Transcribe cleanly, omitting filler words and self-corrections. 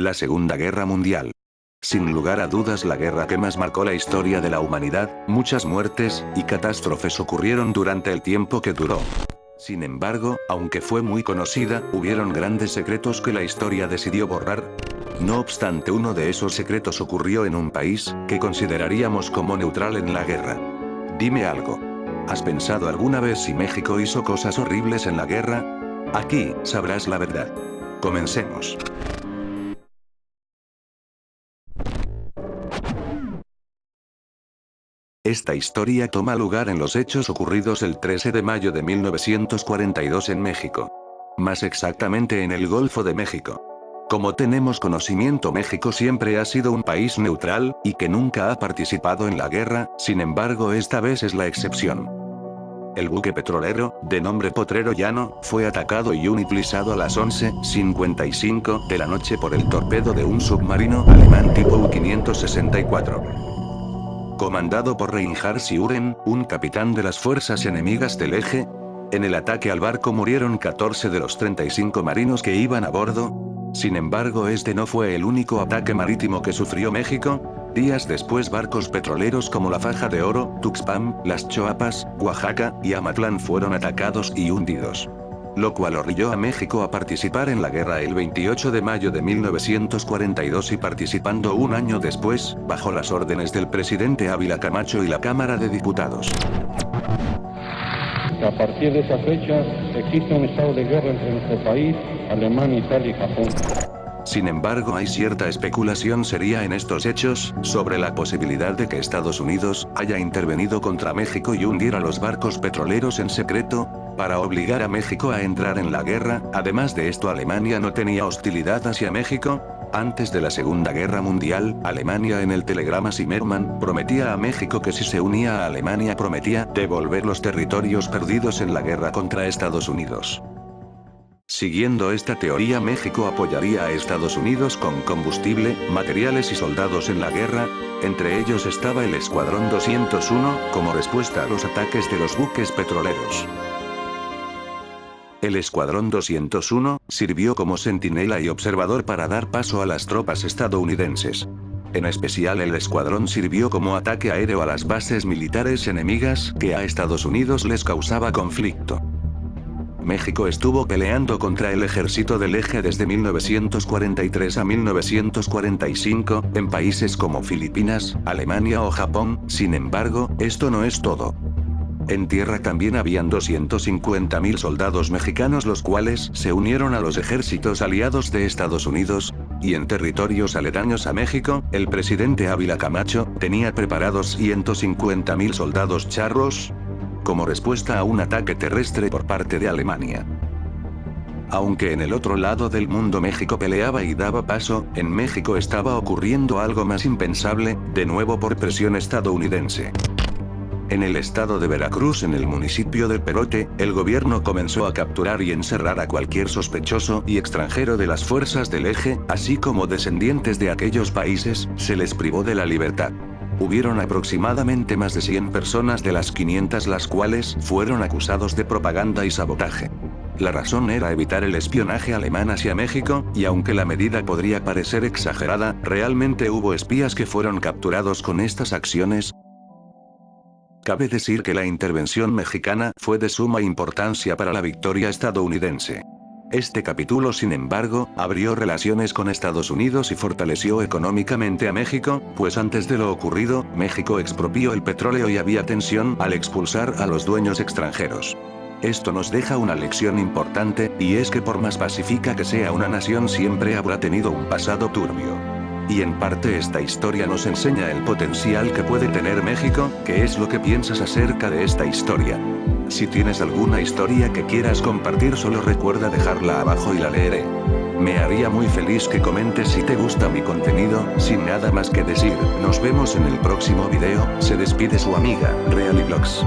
La Segunda Guerra Mundial. Sin lugar a dudas la guerra que más marcó la historia de la humanidad, muchas muertes y catástrofes ocurrieron durante el tiempo que duró. Sin embargo, aunque fue muy conocida, hubieron grandes secretos que la historia decidió borrar. No obstante, uno de esos secretos ocurrió en un país que consideraríamos como neutral en la guerra. Dime algo. ¿Has pensado alguna vez si México hizo cosas horribles en la guerra? Aquí sabrás la verdad. Comencemos. Esta historia toma lugar en los hechos ocurridos el 13 de mayo de 1942 en México. Más exactamente en el Golfo de México. Como tenemos conocimiento, México siempre ha sido un país neutral, y que nunca ha participado en la guerra, sin embargo esta vez es la excepción. El buque petrolero, de nombre Potrero Llano, fue atacado y inutilizado a las 11:55 de la noche por el torpedo de un submarino alemán tipo U-564. Comandado por Reinhard Seuren, un capitán de las fuerzas enemigas del Eje. En el ataque al barco murieron 14 de los 35 marinos que iban a bordo. Sin embargo, este no fue el único ataque marítimo que sufrió México. Días después, barcos petroleros como la Faja de Oro, Tuxpan, Las Choapas, Oaxaca y Amatlán fueron atacados y hundidos. Lo cual orilló a México a participar en la guerra el 28 de mayo de 1942 y participando un año después, bajo las órdenes del presidente Ávila Camacho y la Cámara de Diputados. A partir de esa fecha, existe un estado de guerra entre nuestro país, Alemania, Italia y Japón. Sin embargo, hay cierta especulación seria en estos hechos, sobre la posibilidad de que Estados Unidos haya intervenido contra México y hundiera los barcos petroleros en secreto, para obligar a México a entrar en la guerra. Además de esto, Alemania no tenía hostilidad hacia México. Antes de la Segunda Guerra Mundial, Alemania en el telegrama Zimmermann prometía a México que si se unía a Alemania prometía devolver los territorios perdidos en la guerra contra Estados Unidos. Siguiendo esta teoría, México apoyaría a Estados Unidos con combustible, materiales y soldados en la guerra. Entre ellos estaba el Escuadrón 201, como respuesta a los ataques de los buques petroleros. El Escuadrón 201 sirvió como centinela y observador para dar paso a las tropas estadounidenses. En especial, el escuadrón sirvió como ataque aéreo a las bases militares enemigas que a Estados Unidos les causaba conflicto. México estuvo peleando contra el ejército del Eje desde 1943 a 1945, en países como Filipinas, Alemania o Japón. Sin embargo, esto no es todo. En tierra también habían 250.000 soldados mexicanos, los cuales se unieron a los ejércitos aliados de Estados Unidos. Y en territorios aledaños a México, el presidente Ávila Camacho tenía preparados 150.000 soldados charros, como respuesta a un ataque terrestre por parte de Alemania. Aunque en el otro lado del mundo México peleaba y daba paso, en México estaba ocurriendo algo más impensable, de nuevo por presión estadounidense. En el estado de Veracruz, en el municipio de Perote, el gobierno comenzó a capturar y encerrar a cualquier sospechoso y extranjero de las fuerzas del Eje, así como descendientes de aquellos países, se les privó de la libertad. Hubieron aproximadamente más de 100 personas de las 500 las cuales fueron acusados de propaganda y sabotaje. La razón era evitar el espionaje alemán hacia México, y aunque la medida podría parecer exagerada, realmente hubo espías que fueron capturados con estas acciones. Cabe decir que la intervención mexicana fue de suma importancia para la victoria estadounidense. Este capítulo, sin embargo, abrió relaciones con Estados Unidos y fortaleció económicamente a México, pues antes de lo ocurrido, México expropió el petróleo y había tensión al expulsar a los dueños extranjeros. Esto nos deja una lección importante, y es que por más pacífica que sea una nación siempre habrá tenido un pasado turbio. Y en parte esta historia nos enseña el potencial que puede tener México. ¿Qué es lo que piensas acerca de esta historia? Si tienes alguna historia que quieras compartir, solo recuerda dejarla abajo y la leeré. Me haría muy feliz que comentes si te gusta mi contenido. Sin nada más que decir, nos vemos en el próximo video. Se despide su amiga, Realivlogs.